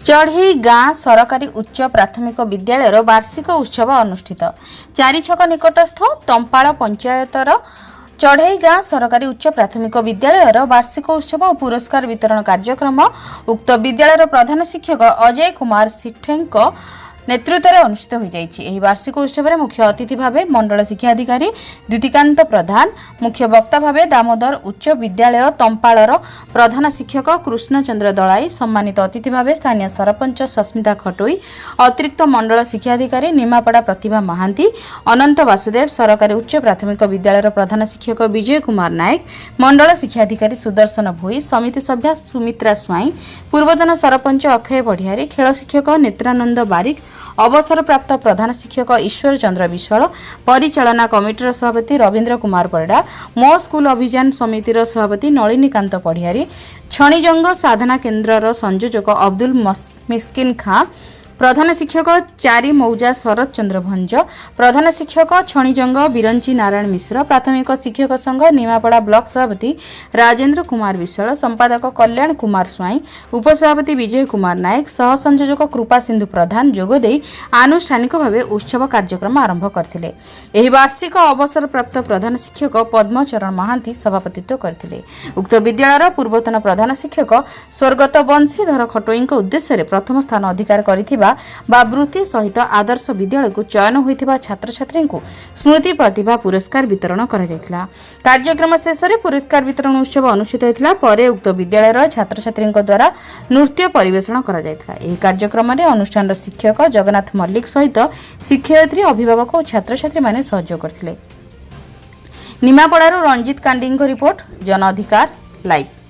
चढ़ई गाँ सरकारी उच्च प्राथमिक विद्यालय वार्षिक उत्सव अनुष्ठित। चारिछक निकटस्थ तंपाड़ पंचायतर चढ़ई गाँ सरकारी उच्च प्राथमिक विद्यालय वार्षिक उत्सव और पुरस्कार वितरण कार्यक्रम उक्त विद्यालय प्रधान शिक्षक अजय कुमार सिठेंक नेतृत्व में अनुष्ठित हो जाएगी। वार्षिक उत्सव में मुख्य अतिथि भाव मंडल शिक्षा अधिकारी द्युतिकांत प्रधान, मुख्य वक्ता भाव दामोदर उच्च विद्यालय तंपाड़ प्रधान शिक्षक कृष्णचंद्र दलाई, सम्मानित अतिथि भाव स्थानीय सरपंच सस्मिता खटोई, अतिरिक्त मंडल शिक्षा अधिकारी निमापड़ा प्रतिभा महांती, अनंत वासुदेव, सरकारी उच्च प्राथमिक विद्यालय प्रधान शिक्षक विजय कुमार नायक, मंडल शिक्षा अधिकारी सुदर्शन भोई, समिति सभ्या सुमित्रा स्वाई, पूर्वतन सरपंच अक्षय बढ़ियारी, खेल शिक्षक नेत्रानंद बारिक, अवसर प्राप्त प्रधान शिक्षक ईश्वर चंद्र विश्वाल, परिचालना कमिटीर सभापति रवींद्र कुमार परिडा, मो स्कूल अभियान समितिर सभापति नलिनीकांत पढ़ियारी, छणीजंग साधना केन्द्रर संयोजक अब्दुल मिस्किन खां, प्रधान शिक्षक चारि मौजा शरद चंद्र भंज, प्रधान शिक्षक छणीजंग बिरंची नारायण मिश्र, प्राथमिक शिक्षक संघ निमापड़ा ब्लॉक सभापति राजेंद्र कुमार विश्वाल, संपादक कल्याण कुमार स्वाई, उपसभापति विजय कुमार नायक, सह संयोजक कृपा सिंधु प्रधान जोगदे आनुष्ठानिक भाव उत्सव कार्यक्रम आरंभ करथिले। एही वार्षिक अवसर प्राप्त प्रधान शिक्षक पद्मचरण महांती सभापतित्व करथिले। उक्त विद्यालयर पूर्वतन प्रधान शिक्षक स्वर्गत बंशीधर खटोई उद्देश्य प्रथम स्थान अधिकार करथिबा वृत्ति सहित आदर्श विद्यालय को चयन होइथिबा छात्र छात्री को स्मृति प्रतिभा पुरस्कार वितरण करा जायतिला। कार्यक्रम शेष में पुरस्कार वितरण उत्सव अनुष्ठित होइतिला। परे उक्त विद्यालय छात्र छात्री द्वारा नृत्य परिवेषण करा जायतिला। एही कार्यक्रम में अनुष्ठान शिक्षक जगन्नाथ मल्लिक सहित शिक्षयित्री अभिभावक और छात्र छात्री माने सहयोग करथिले। निमापड़ारू रंजीत कांडी रिपोर्ट, जन अधिकार लाइव।